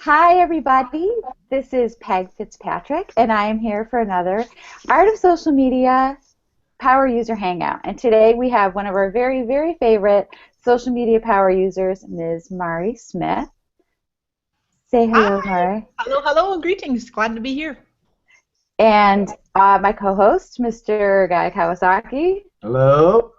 Hi, everybody. This is Peg Fitzpatrick, and I am here for another Art of Social Media Power User Hangout. And today we have one of our very, very favorite social media power users, Ms. Mari Smith. Say hello, Hi. Mari. Hello, and greetings. Glad to be here. And my co-host, Mr. Guy Kawasaki. Hello.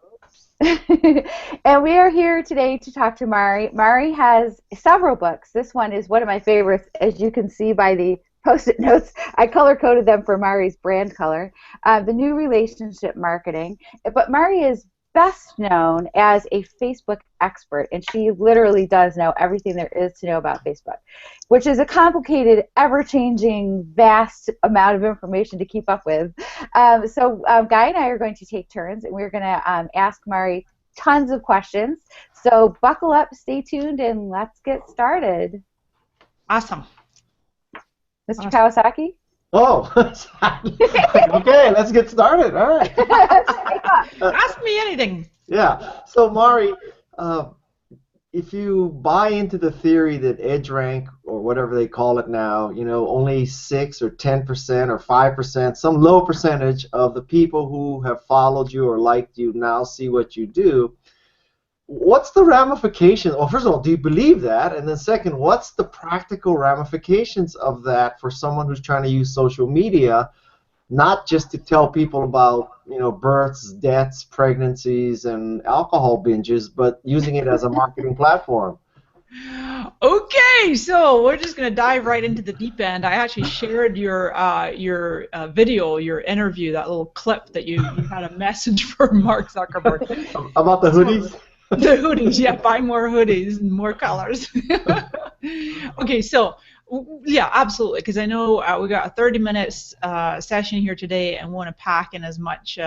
And we are here today to talk to Mari. Mari has several books. This one is one of my favorites, as you can see by the Post-it notes. I color-coded them for Mari's brand color. The New Relationship Marketing. But Mari is best known as a Facebook expert, and she literally does know everything there is to know about Facebook, which is a complicated, ever-changing, vast amount of information to keep up with. So Guy and I are going to take turns, and we're going to ask Mari tons of questions. So buckle up, stay tuned, and let's get started. Awesome. Mr. Kawasaki? Oh, okay, let's get started. All right. Ask me anything. Yeah. So, Mari, if you buy into the theory that EdgeRank, or whatever they call it now, only 6 or 10% or 5%, some low percentage of the people who have followed you or liked you now see what you do, what's the ramification? Well, first of all, do you believe that? And then second, what's the practical ramifications of that for someone who's trying to use social media, not just to tell people about, births, deaths, pregnancies, and alcohol binges, but using it as a marketing platform? Okay, so we're just going to dive right into the deep end. I actually shared your video, your interview, that little clip that you had a message for Mark Zuckerberg. About the hoodies? The hoodies, yeah, buy more hoodies and more colors. Okay, so yeah, absolutely, because I know we got a 30 minutes session here today and want to pack in as much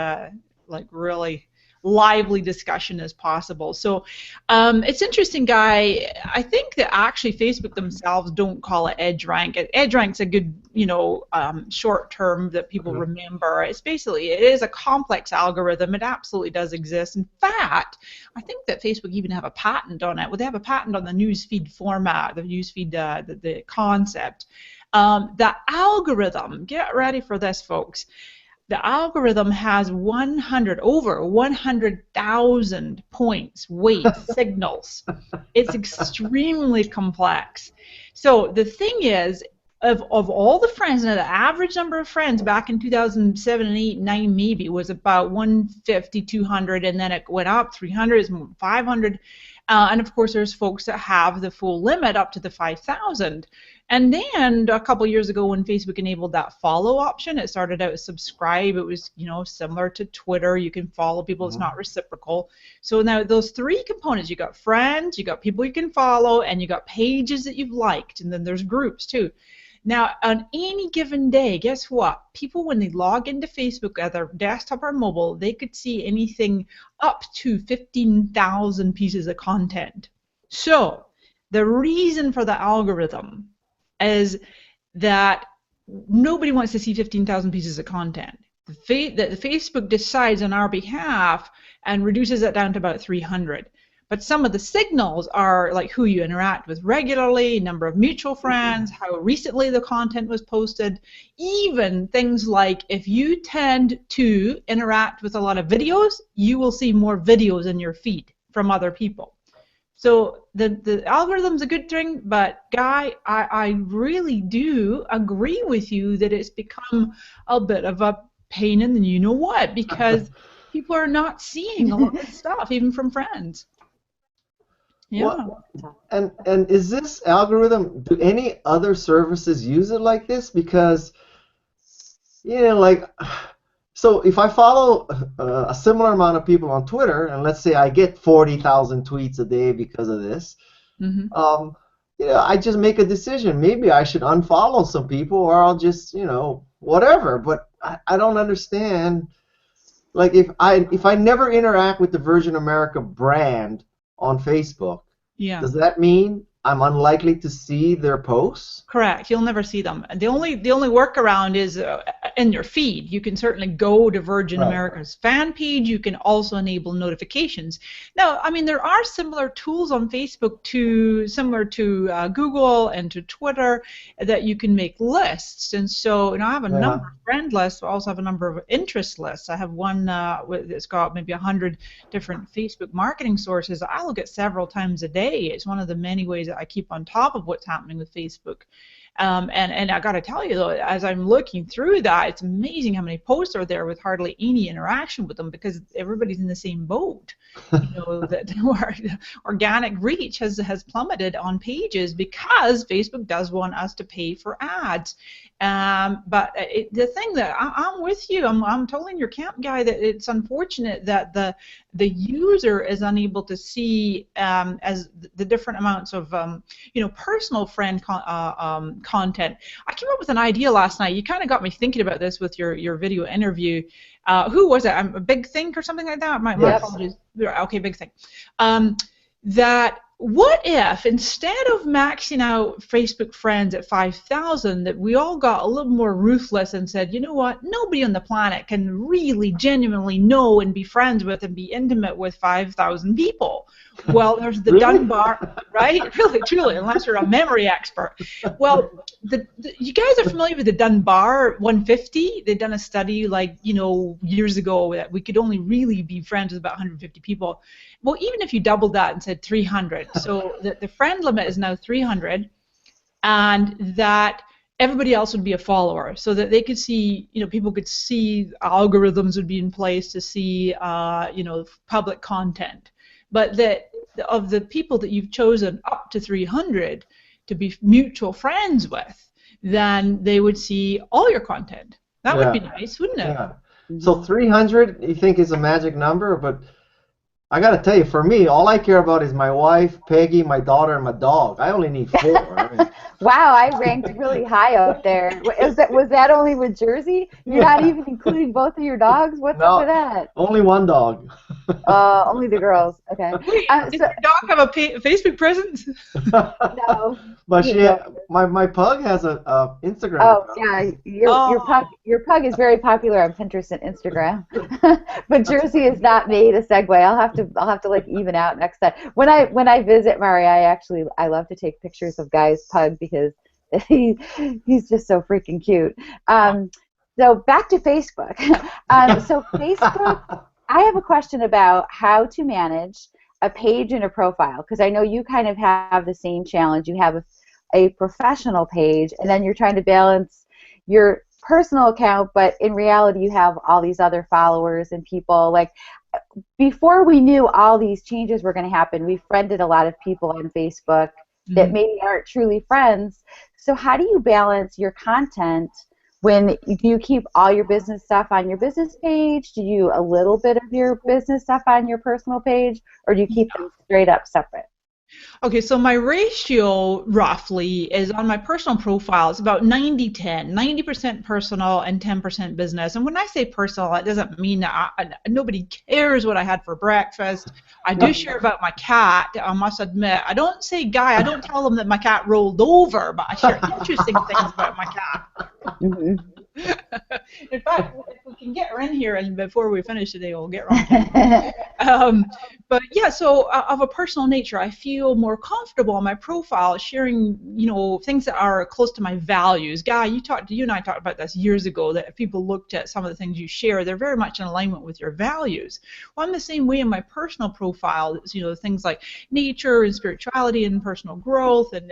really lively discussion as possible. So it's interesting, Guy. I think that actually Facebook themselves don't call it EdgeRank. EdgeRank's a good, short term that people remember. It is a complex algorithm. It absolutely does exist. In fact, I think that Facebook even have a patent on it. Well, they have a patent on the newsfeed format, the newsfeed, the concept. The algorithm, get ready for this, folks. The algorithm has over 100,000 points, weights, signals. It's extremely complex. So the thing is, of all the friends, now the average number of friends back in 2007 and 8, 9 maybe was about 150, 200, and then it went up 300, 500. And of course, there's folks that have the full limit up to the 5,000. And then a couple years ago, when Facebook enabled that follow option, it started out as subscribe. It was, similar to Twitter. You can follow people. It's not reciprocal. So now those three components, you got friends, you got people you can follow, and you got pages that you've liked, and then there's groups too. Now, on any given day, guess what? People, when they log into Facebook, either desktop or mobile, they could see anything up to 15,000 pieces of content. So the reason for the algorithm is that nobody wants to see 15,000 pieces of content. The Facebook decides on our behalf and reduces it down to about 300. But some of the signals are like who you interact with regularly, number of mutual friends, how recently the content was posted, even things like if you tend to interact with a lot of videos, you will see more videos in your feed from other people. So the algorithm's a good thing, but Guy, I really do agree with you that it's become a bit of a pain in the you-know-what, because people are not seeing a lot of stuff, even from friends. Yeah. Well, and is this algorithm, do any other services use it like this? Because, so if I follow a similar amount of people on Twitter, and let's say I get 40,000 tweets a day because of this, I just make a decision. Maybe I should unfollow some people, or I'll just, whatever. But I don't understand. Like if I never interact with the Virgin America brand on Facebook, does that mean I'm unlikely to see their posts? Correct. You'll never see them. The only workaround is in your feed. You can certainly go to Virgin Right. America's fan page. You can also enable notifications. Now, I mean, there are similar tools on Facebook similar to Google and to Twitter, that you can make lists. And so, I have a number of friend lists. I also have a number of interest lists. I have one that's got maybe 100 different Facebook marketing sources. I look at several times a day. It's one of the many ways that I keep on top of what's happening with Facebook. And I got to tell you, though, as I'm looking through that, it's amazing how many posts are there with hardly any interaction with them, because everybody's in the same boat. That our organic reach has plummeted on pages because Facebook does want us to pay for ads. But the thing that I'm with you, I'm totally in your camp, Guy, that it's unfortunate that the user is unable to see as the different amounts of personal friend content. I came up with an idea last night. You kind of got me thinking about this with your video interview. Who was it? A Big Think or something like that? My apologies. Okay, Big Think. That what if, instead of maxing out Facebook friends at 5,000, that we all got a little more ruthless and said, you know what, nobody on the planet can really genuinely know and be friends with and be intimate with 5,000 people. Well, there's the Dunbar, right? Really, truly, unless you're a memory expert. Well, you guys are familiar with the Dunbar 150? They've done a study years ago that we could only really be friends with about 150 people. Well, even if you doubled that and said 300, so the friend limit is now 300, and that everybody else would be a follower, so that they could see, people could see, algorithms would be in place to see, public content. But that of the people that you've chosen up to 300 to be mutual friends with, then they would see all your content. That would be nice, wouldn't it? Yeah. So 300, you think, is a magic number, but I got to tell you, for me, all I care about is my wife, Peggy, my daughter, and my dog. I only need 4. Wow, I ranked really high up there. Was that only with Jersey? You're not even including both of your dogs? What's up with that? Only one dog. Only the girls. Okay. Does your dog have a Facebook presence? No. But my pug has a Instagram. Oh, account. yeah. Your pug is very popular on Pinterest and Instagram. But Jersey is not made a segue. I'll have to like even out next time. When I visit Mari, I love to take pictures of Guy's pug because he's just so freaking cute. So back to Facebook. So Facebook, I have a question about how to manage a page and a profile, because I know you kind of have the same challenge. You have a professional page, and then you're trying to balance your personal account, but in reality you have all these other followers and people. Like, before we knew all these changes were going to happen, we friended a lot of people on Facebook that maybe aren't truly friends. So how do you balance your content when you keep all your business stuff on your business page? Do you a little bit of your business stuff on your personal page, or do you keep them straight up separate? Okay, so my ratio roughly is on my personal profile. It's about 90-10, 90% personal and 10% business. And when I say personal, it doesn't mean that nobody cares what I had for breakfast. I do share about my cat, I must admit. I don't say, Guy, I don't tell them that my cat rolled over, but I share interesting things about my cat. In fact, if we can get her in here, and before we finish today, we'll get her on. But yeah, so of a personal nature, I feel more comfortable on my profile sharing, things that are close to my values. Guy, you and I talked about this years ago, that if people looked at some of the things you share, they're very much in alignment with your values. Well, I'm the same way in my personal profile. It's, things like nature and spirituality and personal growth and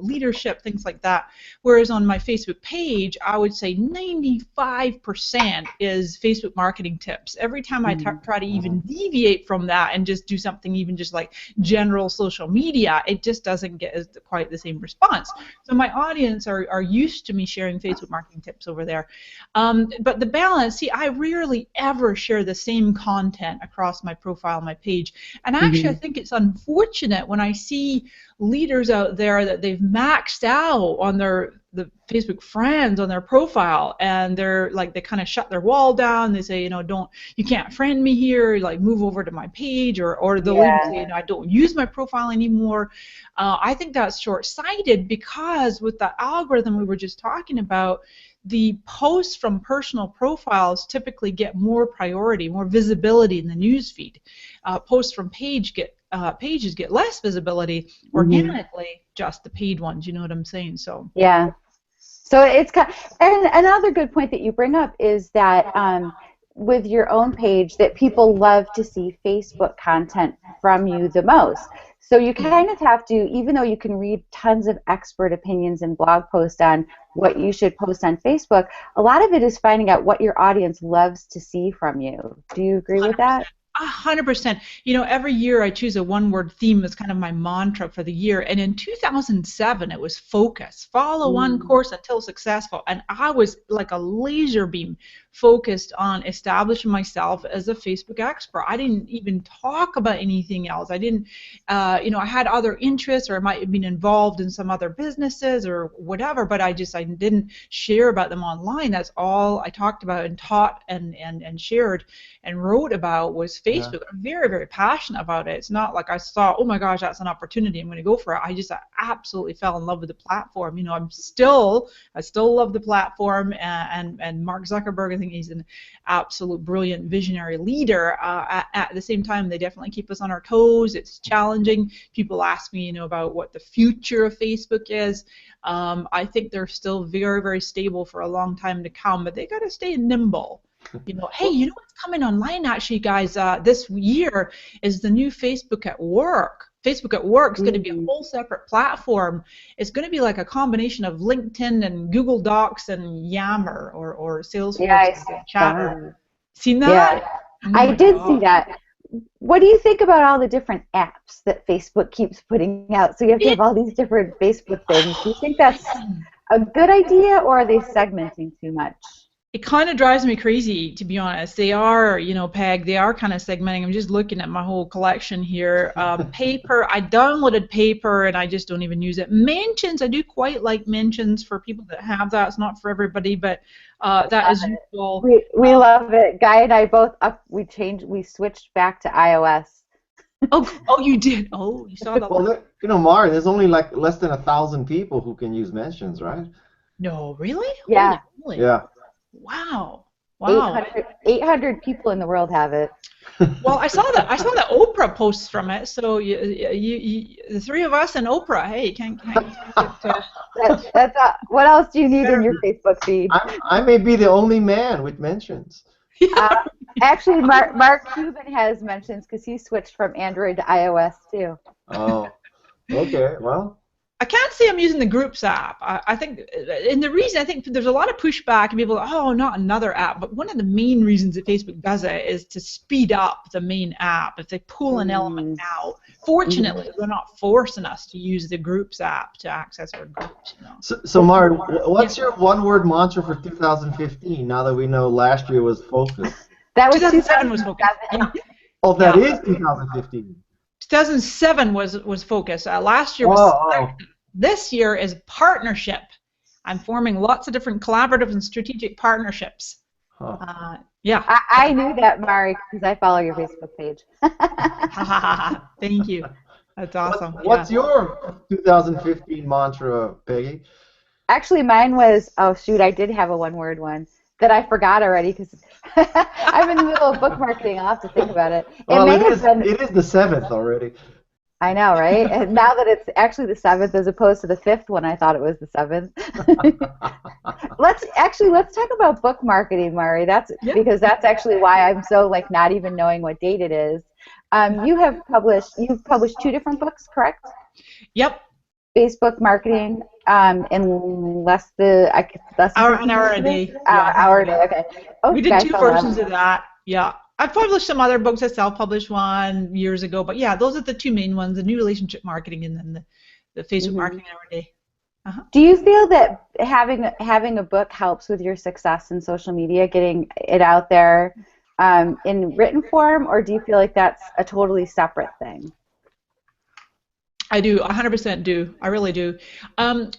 leadership, things like that. Whereas on my Facebook page, I would say 95% is Facebook marketing tips. Every time I try to even deviate from that and just do something even just like general social media, it just doesn't get quite the same response. So my audience are used to me sharing Facebook marketing tips over there. But the balance, see, I rarely ever share the same content across my profile, my page. And actually, I think it's unfortunate when I see leaders out there that they've maxed out on the Facebook friends on their profile, and they're like, they kind of shut their wall down. They say, you can't friend me here, like move over to my page, or they'll even say, I don't use my profile anymore. I think that's short-sighted, because with the algorithm we were just talking about, the posts from personal profiles typically get more priority, more visibility in the newsfeed. Posts from pages get less visibility organically, just the paid ones. You know what I'm saying? So yeah. So it's and another good point that you bring up is that with your own page, that people love to see Facebook content from you the most. So you kind of have to, even though you can read tons of expert opinions and blog posts on what you should post on Facebook, a lot of it is finding out what your audience loves to see from you. Do you agree with that? 100%. Every year I choose a one-word theme as kind of my mantra for the year. And in 2007, it was focus. Follow one course until successful. And I was like a laser beam focused on establishing myself as a Facebook expert. I didn't even talk about anything else. I didn't, I had other interests, or I might have been involved in some other businesses or whatever, but I didn't share about them online. That's all I talked about and taught and shared and wrote about was Facebook. Yeah. I'm very, very passionate about it. It's not like I thought, oh my gosh, that's an opportunity, I'm going to go for it. I absolutely fell in love with the platform. I still love the platform, and Mark Zuckerberg, I think he's an absolute brilliant visionary leader. At the same time, they definitely keep us on our toes. It's challenging. People ask me, about what the future of Facebook is. I think they're still very, very stable for a long time to come, but they got to stay nimble. Hey, what's coming online actually, guys, this year is the new Facebook at Work. Facebook at Work is going to be a whole separate platform. It's going to be like a combination of LinkedIn and Google Docs and Yammer or Salesforce Chatter. Seen that? Yeah, I did see that. What do you think about all the different apps that Facebook keeps putting out? So you have to have all these different Facebook things. Do you think that's a good idea, or are they segmenting too much? It kind of drives me crazy, to be honest. They are, Peg, they are kind of segmenting. I'm just looking at my whole collection here. Paper, I downloaded Paper, and I just don't even use it. Mentions, I do quite like Mentions for people that have that. It's not for everybody, but that is useful. We love it. Guy and I both we switched back to iOS. Oh, you did? Oh, you saw that. Well, Mari, there's only like less than 1,000 people who can use Mentions, right? No, really? Yeah. Holy, yeah. Wow. 800 people in the world have it. Well, I saw that Oprah posts from it. So you the three of us and Oprah. Hey, can't that's what else do you need in your Facebook feed? I may be the only man with Mentions. Actually, Mark Cuban has Mentions because he switched from Android to iOS too. Oh, okay. Well, I can't say I'm using the Groups app. I think, and the reason, I think there's a lot of pushback, and people are, oh, not another app. But one of the main reasons that Facebook does it is to speed up the main app. If they pull an element out, fortunately, they're not forcing us to use the Groups app to access our groups. So Mari, what's your one-word mantra for 2015? Now that we know last year was focus. That was 2007 was focus. Oh, that is 2015. 2007 was focus. Last year was This year is partnership. I'm forming lots of different collaborative and strategic partnerships. Yeah. I knew that, Mari, because I follow your Facebook page. Thank you. That's awesome. What's your 2015 mantra, Peggy? Actually, mine was, oh shoot, I did have a one-word one that I forgot already because I'm in the middle of book marketing. I'll have to think about it. It is the 7th already. I know, right? And now that it's actually the 7th as opposed to the 5th when I thought it was the 7th. Let's talk about book marketing, Mari. Because that's actually why I'm so not even knowing what date it is. You've published 2 different books, correct? Yep. Facebook marketing in less than an hour a day. Hour a day. Okay. Oh, we did 2 versions of that. Yeah. I've published some other books. I self-published one years ago, but yeah, those are the 2 main ones: the new relationship marketing and then the Facebook marketing hour a day. Do you feel that having a book helps with your success in social media, getting it out there in written form, or do you feel like that's a totally separate thing? I do, 100% do. I really do. Um,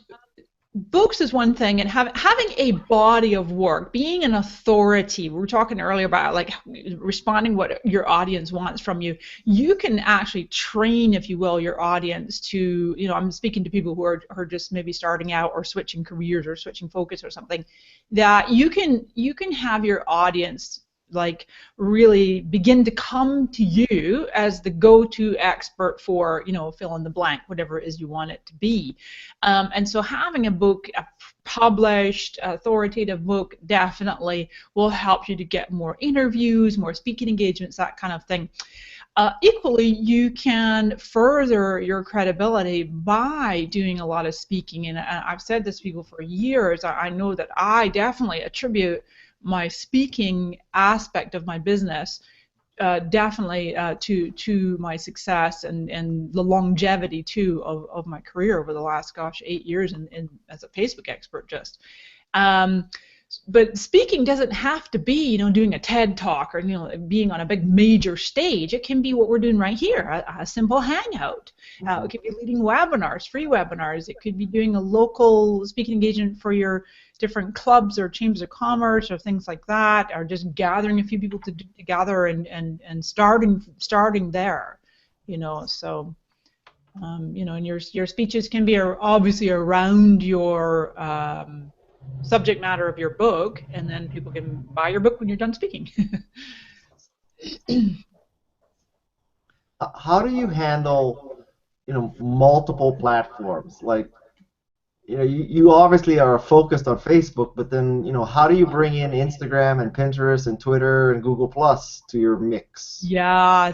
Books is one thing, and having a body of work, being an authority. We were talking earlier about like responding what your audience wants from you. You can actually train, if you will, your audience to, I'm speaking to people who are just maybe starting out or switching careers or switching focus or something, that you can have your audience like really begin to come to you as the go-to expert for, fill in the blank, whatever it is you want it to be. And so having a book, a published, authoritative book, definitely will help you to get more interviews, more speaking engagements, that kind of thing. Equally, you can further your credibility by doing a lot of speaking. And I've said this to people for years. I know that I definitely attribute my speaking aspect of my business definitely to my success and the longevity too of my career over the last 8 years as a Facebook expert just. But speaking doesn't have to be, doing a TED talk or, being on a big major stage. It can be what we're doing right here, a simple Hangout. It could be leading webinars, free webinars. It could be doing a local speaking engagement for your different clubs or chambers of commerce or things like that, or just gathering a few people together and starting there, So, and your speeches can be obviously around your subject matter of your book, and then people can buy your book when you're done speaking. How do you handle, multiple platforms? Like, you obviously are focused on Facebook, but then, how do you bring in Instagram and Pinterest and Twitter and Google Plus to your mix? Yeah,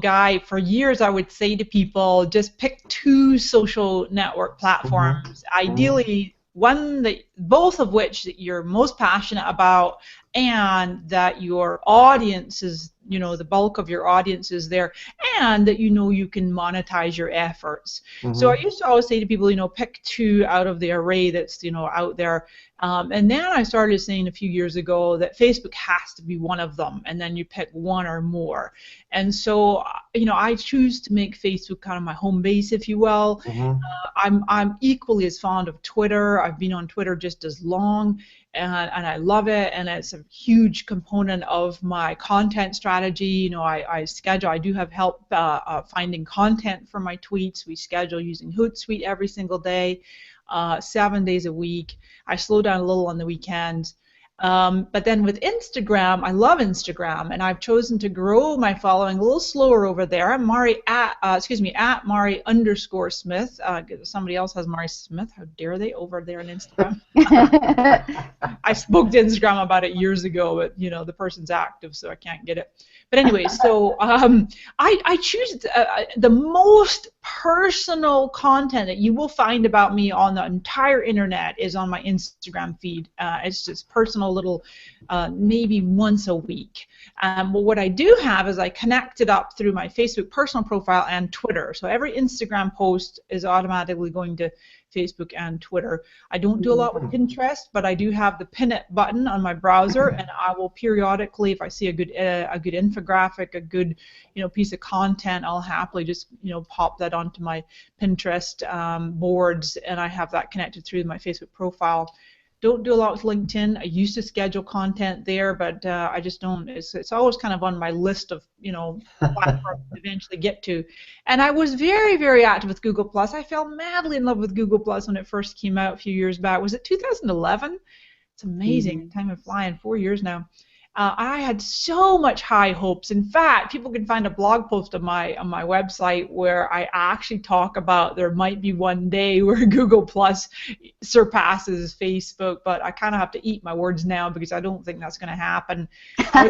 Guy, for years I would say to people, just pick 2 social network platforms. Ideally, one that both of which that you're most passionate about, and that your audience is, the bulk of your audience is there, and that you can monetize your efforts. So I used to always say to people, pick 2 out of the array that's, out there. And then I started saying a few years ago that Facebook has to be one of them, and then you pick 1 or more. And so, I choose to make Facebook kind of my home base, if you will. I'm equally as fond of Twitter. I've been on Twitter just as long, and I love it, and it's a huge component of my content strategy. I do have help finding content for my tweets. We schedule using Hootsuite every single day, 7 days a week. I slow down a little on the weekends. But then with Instagram, I love Instagram, and I've chosen to grow my following a little slower over there. I'm Mari at Mari_Smith. Somebody else has Mari Smith. How dare they over there on Instagram? I spoke to Instagram about it years ago, but the person's active, so I can't get it. But anyway, so I choose the most personal content that you will find about me on the entire internet is on my Instagram feed. It's just personal little, maybe once a week. But what I do have is I connect it up through my Facebook personal profile and Twitter. So every Instagram post is automatically going to Facebook and Twitter. I don't do a lot with Pinterest, but I do have the pin it button on my browser, and I will periodically, if I see a good infographic, a good piece of content, I'll happily just pop that onto my Pinterest boards, and I have that connected through my Facebook profile. Don't do a lot with LinkedIn. I used to schedule content there, but I just don't. It's always kind of on my list of platforms to eventually get to. And I was very, very active with Google Plus. I fell madly in love with Google Plus when it first came out a few years back. Was it 2011? It's amazing. Time is flying. 4 years now. I had so much high hopes. In fact, people can find a blog post on my website where I actually talk about there might be one day where Google Plus surpasses Facebook, but I kind of have to eat my words now because I don't think that's going to happen. I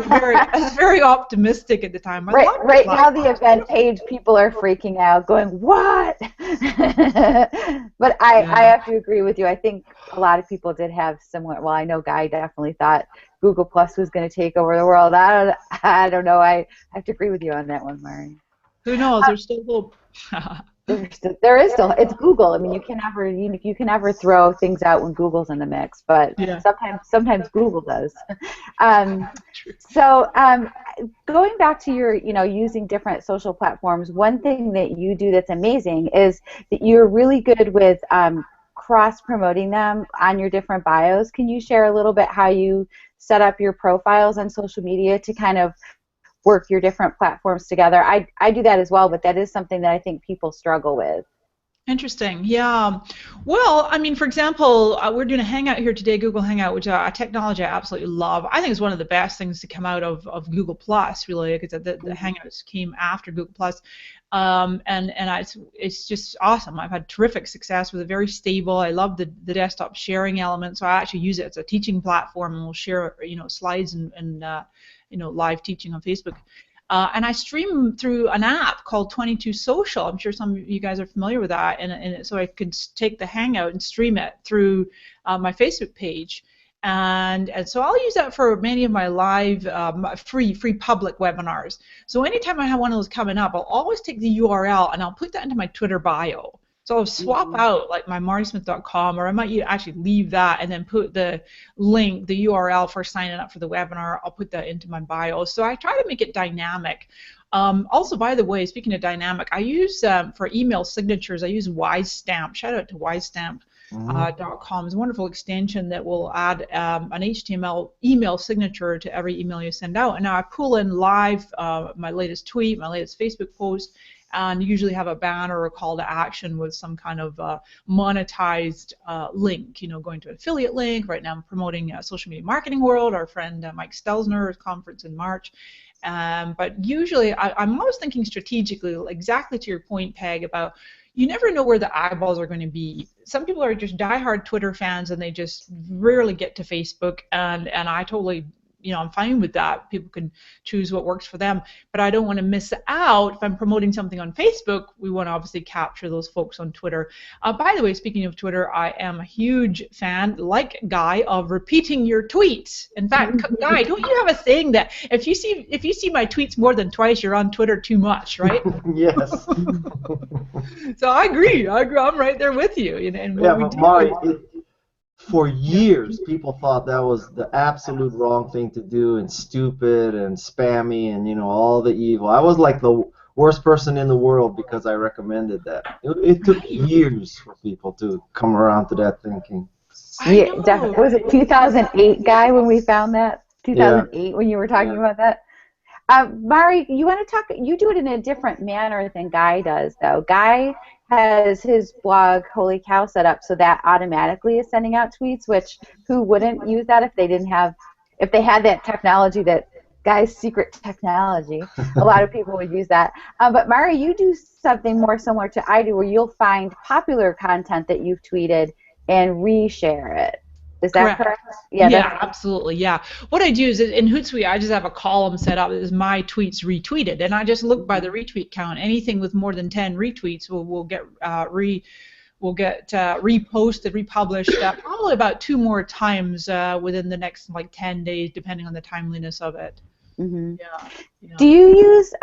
was very optimistic at the time. Right now, the event page, people are freaking out, going, "What?" But I have to agree with you. I think a lot of people did have similar. Well, I know Guy definitely thought Google Plus was going to take over the world. I don't know. I have to agree with you on that one, Mari. Who knows? There's still hope. There is still, it's Google. I mean, you can never throw things out when Google's in the mix, but Yeah. sometimes Google does. True. So going back to your, using different social platforms, one thing that you do that's amazing is that you're really good with cross promoting them on your different bios. Can you share a little bit how you set up your profiles on social media to kind of work your different platforms together? I do that as well, but that is something that I think people struggle with. Interesting. Yeah. Well, I mean, for example, we're doing a Hangout here today, Google Hangout, which a technology I absolutely love. I think it's one of the best things to come out of Google Plus, really, because the Hangouts came after Google Plus. It's just awesome. I've had terrific success with it, very stable. I love the desktop sharing element, so I actually use it as a teaching platform, and we'll share, slides and live teaching on Facebook. And I stream through an app called 22 Social. I'm sure some of you guys are familiar with that. And so I could take the Hangout and stream it through my Facebook page. And so I'll use that for many of my live free public webinars. So anytime I have one of those coming up, I'll always take the URL and I'll put that into my Twitter bio. So I'll swap out like my marysmith.com, or I might actually leave that and then put the link, the URL for signing up for the webinar. I'll put that into my bio. So I try to make it dynamic. Also, by the way, speaking of dynamic, I use for email signatures, I use WiseStamp. Shout out to WiseStamp.com. It's a wonderful extension that will add an HTML email signature to every email you send out. And now I pull in live my latest tweet, my latest Facebook post, and usually have a banner or a call to action with some kind of monetized link, going to an affiliate link. Right now I'm promoting Social Media Marketing World, our friend Mike Stelzner's conference in March. But usually I'm always thinking strategically, exactly to your point, Peg, about you never know where the eyeballs are going to be. Some people are just diehard Twitter fans and they just rarely get to Facebook, and I totally, I'm fine with that. People can choose what works for them, but I don't want to miss out. If I'm promoting something on Facebook, we want to obviously capture those folks on Twitter. By the way, speaking of Twitter, I am a huge fan, like Guy, of repeating your tweets. In fact, Guy, don't you have a saying that if you see my tweets more than twice, you're on Twitter too much, right? Yes. So I agree. I'm right there with you. And yeah, but Mari, for years, people thought that was the absolute wrong thing to do, and stupid and spammy and, all the evil. I was like the worst person in the world because I recommended that. It took years for people to come around to that thinking. Yeah, definitely. Was it 2008, Guy, when we found that? 2008 when you were talking about that? Mari, you want to talk? You do it in a different manner than Guy does, though. Guy has his blog Holy Cow set up so that automatically is sending out tweets, which who wouldn't use that if they had that technology, that Guy's secret technology. A lot of people would use that. But Mari, you do something more similar to I do, where you'll find popular content that you've tweeted and reshare it. Is that correct? Yeah, absolutely. Yeah. What I do is in Hootsuite, I just have a column set up that is my tweets retweeted, and I just look by the retweet count. Anything with more than 10 retweets will get reposted, republished, probably about 2 more times within the next 10 days, depending on the timeliness of it. Mm-hmm. Yeah. Do you use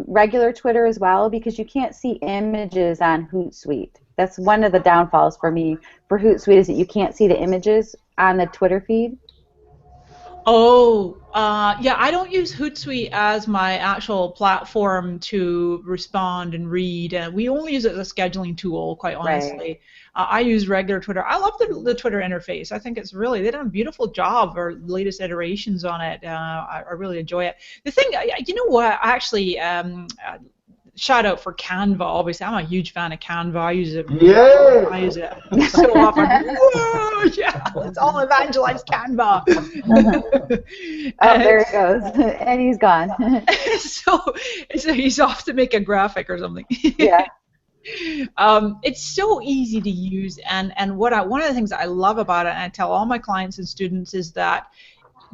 regular Twitter as well? Because you can't see images on Hootsuite. That's one of the downfalls for me for Hootsuite, is that you can't see the images on the Twitter feed. Oh, yeah, I don't use Hootsuite as my actual platform to respond and read. We only use it as a scheduling tool, quite honestly. Right. I use regular Twitter. I love the Twitter interface. I think they've done a beautiful job, or latest iterations on it. I really enjoy it. The thing, you know what, I actually, shout out for Canva. Obviously, I'm a huge fan of Canva. I use it. Yeah. I use it so often. Whoa, yeah, let's all evangelize Canva. Oh, there it goes, and he's gone. so he's off to make a graphic or something. Yeah. It's so easy to use, and one of the things that I love about it, and I tell all my clients and students, is that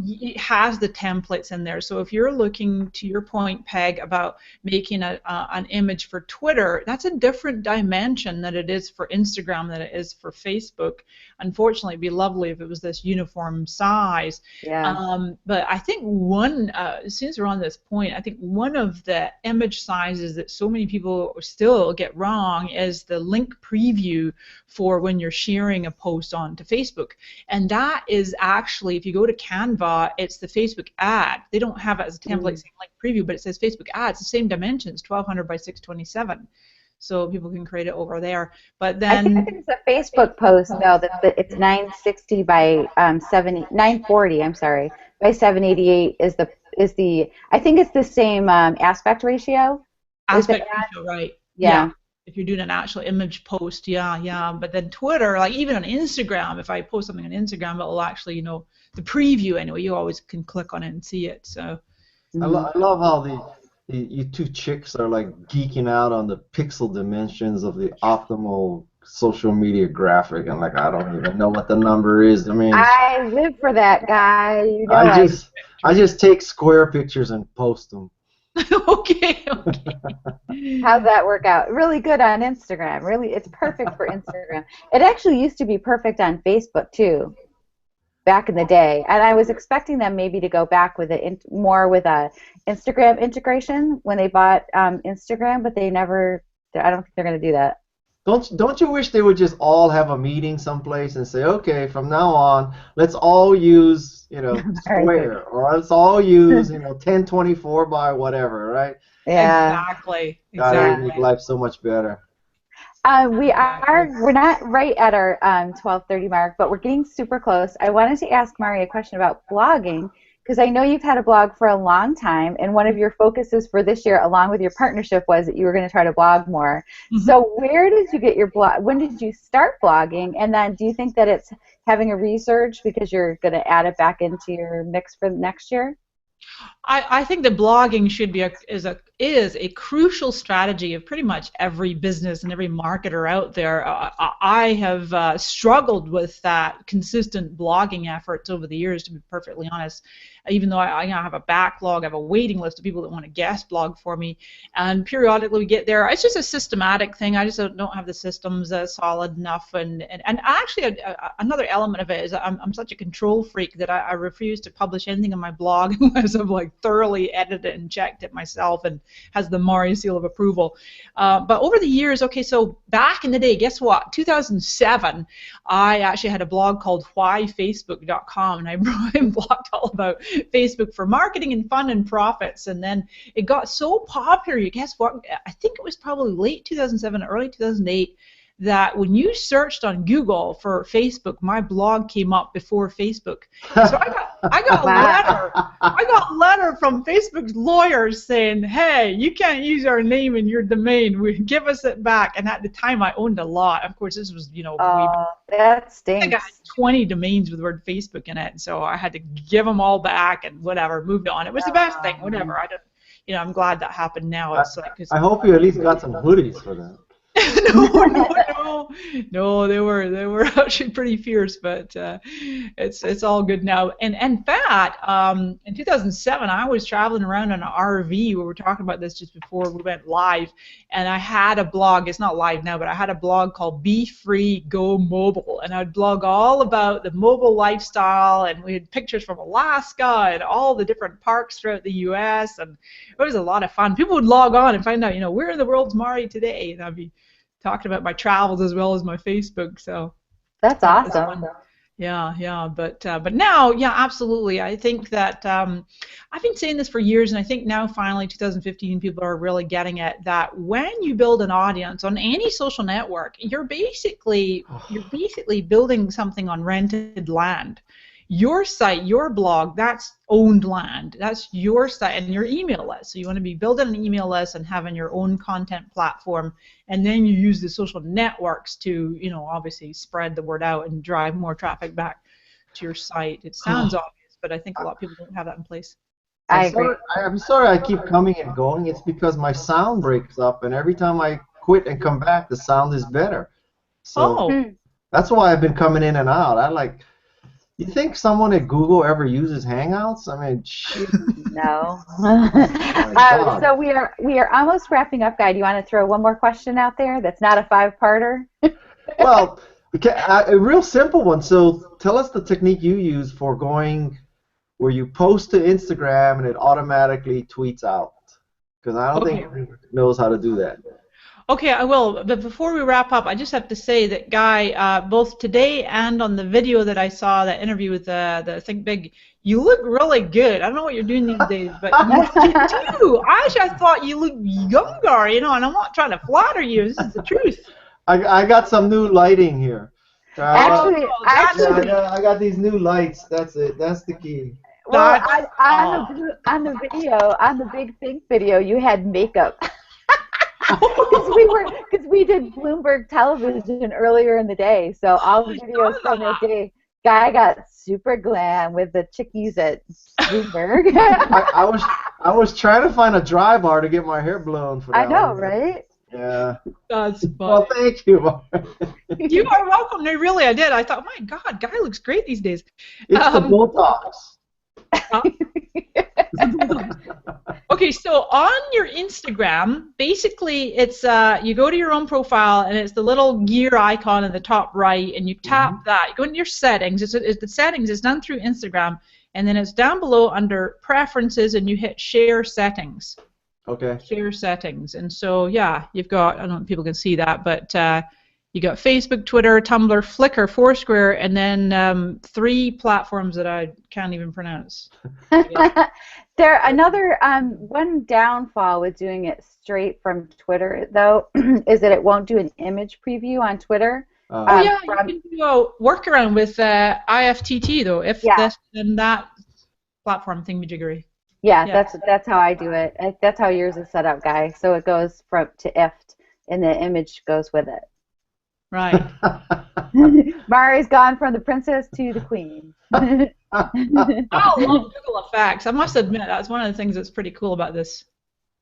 it has the templates in there. So if you're looking, to your point, Peg, about making an image for Twitter, that's a different dimension than it is for Instagram, than it is for Facebook. Unfortunately, it'd be lovely if it was this uniform size. Yeah. But I think since we're on this point, I think one of the image sizes that so many people still get wrong is the link preview for when you're sharing a post onto Facebook. And that is actually, if you go to Canva, it's the Facebook ad. They don't have it as a template saying link preview, but it says Facebook ads, the same dimensions, 1200 by 627. So people can create it over there. But then I think it's a Facebook post though that it's 960 by 940. I'm sorry, by 788 is the. I think it's the same aspect ratio. Aspect ratio, right? Yeah. If you're doing an actual image post, yeah. But then Twitter, like even on Instagram, if I post something on Instagram, it'll actually, the preview anyway. You always can click on it and see it. So I love how you two chicks are like geeking out on the pixel dimensions of the optimal social media graphic, and like I don't even know what the number is. I mean, I live for that guy. You know, I just take square pictures and post them. okay. How's that work out? Really good on Instagram. Really, it's perfect for Instagram. It actually used to be perfect on Facebook too, back in the day. And I was expecting them maybe to go back with it more with a Instagram integration when they bought Instagram, but they never. I don't think they're going to do that. Don't you wish they would just all have a meeting someplace and say, okay, from now on, let's all use, Square, or let's all use, 1024 by whatever, right? Yeah. Exactly. God, it would make life so much better. We're not right at our 12:30 mark, but we're getting super close. I wanted to ask Mari a question about blogging, because I know you've had a blog for a long time, and one of your focuses for this year, along with your partnership, was that you were going to try to blog more. Mm-hmm. So where did you get your blog? When did you start blogging? And then do you think that it's having a resurge because you're going to add it back into your mix for next year? I think that blogging should be is a crucial strategy of pretty much every business and every marketer out there. I have struggled with that consistent blogging efforts over the years, to be perfectly honest. Even though I have a backlog, I have a waiting list of people that want to guest blog for me, and periodically we get there. It's just a systematic thing. I just don't have the systems solid enough, and actually another element of it is I'm such a control freak that I refuse to publish anything on my blog unless I've like thoroughly edited it and checked it myself and has the Mari seal of approval. But over the years, okay, so back in the day, guess what? 2007, I actually had a blog called whyfacebook.com, and I blogged all about Facebook for marketing and fun and profits. And then it got so popular, you guess what? I think it was probably late 2007, early 2008, that when you searched on Google for Facebook, my blog came up before Facebook. So I got a letter from Facebook's lawyers saying, hey, you can't use our name in your domain. Give us it back. And at the time, I owned a lot. Of course, this was, that stinks. I got 20 domains with the word Facebook in it, so I had to give them all back and whatever, moved on. It was the best thing, whatever. I'm glad that happened now. I hope you at least got some hoodies for that. No, they were actually pretty fierce, but it's all good now. And in fact, in 2007, I was traveling around in an RV. We were talking about this just before we went live, and I had a blog. It's not live now, but I had a blog called Be Free, Go Mobile, and I'd blog all about the mobile lifestyle, and we had pictures from Alaska and all the different parks throughout the U.S., and it was a lot of fun. People would log on and find out, where in the world's Mari today, and I'd be talking about my travels as well as my Facebook, so that's awesome. Yeah, but now, yeah, absolutely. I think that I've been saying this for years, and I think now finally 2015 people are really getting it, that when you build an audience on any social network, you're basically building something on rented land. Your site, your blog, that's owned land. That's your site and your email list. So you want to be building an email list and having your own content platform, and then you use the social networks to, obviously spread the word out and drive more traffic back to your site. It sounds obvious, but I think a lot of people don't have that in place. I'm sorry I keep coming and going. It's because my sound breaks up, and every time I quit and come back, the sound is better. So that's why I've been coming in and out. You think someone at Google ever uses Hangouts? I mean, shoot, No. my God. So we are almost wrapping up, Guy. Do you want to throw one more question out there that's not a five-parter? Well, okay, a real simple one. So tell us the technique you use for going where you post to Instagram and it automatically tweets out. Because I don't think Okay. everyone knows how to do that. Okay, I will. But before we wrap up, I just have to say that Guy, both today and on the video that I saw, that interview with the Think Big, you look really good. I don't know what you're doing these days, but you do. Actually, I thought you looked younger, you know, and I'm not trying to flatter you. This is the truth. I got some new lighting here. Actually, Oh, that's Yeah, actually, I got these new lights. That's it. That's the key. well, that's on the video, on the Big Think video, you had makeup. Because we did Bloomberg television earlier in the day, so all the videos from that day, Guy got super glam with the chickies at Bloomberg. I was trying to find a dry bar to get my hair blown for I that know, one. right? Yeah. That's Well, funny. thank you. You are welcome. No, really, I did. I thought, my God, Guy looks great these days. It's the Um, Botox. Okay, so on your Instagram, basically it's you go to your own profile and it's the little gear icon in the top right, and you tap that. You go into your settings. It's the settings is done through Instagram, and then it's down below under preferences, and you hit share settings. Okay. Share settings, and so yeah, you've got, I don't know if people can see that, but you got Facebook, Twitter, Tumblr, Flickr, Foursquare, and then 3 platforms that I can't even pronounce. There another one downfall with doing it straight from Twitter though is that it won't do an image preview on Twitter. Oh yeah, you From can do a workaround with IFTT though, if yeah, this and that platform thingamajiggery. yeah, Yeah, that's how I do it. That's how yours is set up, Guy. So it goes from to IFT, and the image goes with it. right. Mari's gone from the princess to the queen. I love Google Effects. I must admit that's one of the things that's pretty cool about this.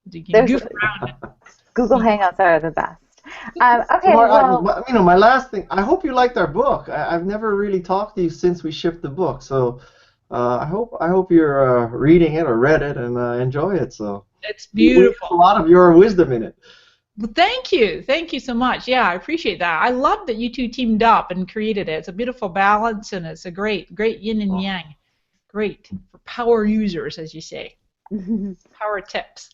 You can There's goof around it. Google Hangouts are the best. Okay, So, well, my last thing. I hope you liked our book. I've never really talked to you since we shipped the book. So, I hope you're reading it or read it and enjoy it. So, It's we have beautiful. a lot of your wisdom in it. Well, thank you. Thank you so much. Yeah, I appreciate that. I love that you two teamed up and created it. It's a beautiful balance, and it's a great yin and yang. Great for power users, as you say. Power tips.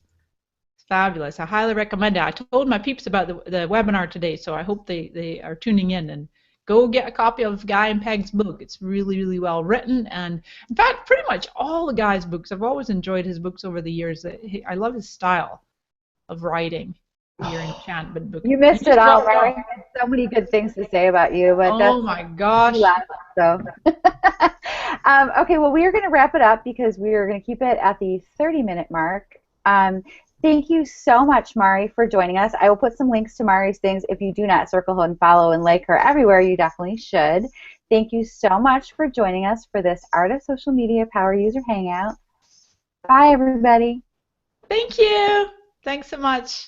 It's fabulous. I highly recommend it. I told my peeps about the webinar today, so I hope they are tuning in. And go get a copy of Guy and Peg's book. It's really, really well written. And in fact, pretty much all the Guy's books, I've always enjoyed his books over the years. I love his style of wriing. Your enchantment book. you missed it all, dropped Mari. off. So many good things to say about you, but Oh my gosh. so. Okay, well, we are going to wrap it up because we are going to keep it at the 30-minute mark. Thank you so much, Mari, for joining us. I will put some links to Mari's things. If you do not circle and follow and like her everywhere, you definitely should. Thank you so much for joining us for this Art of Social Media Power User Hangout. Bye, everybody. Thank you. Thanks so much.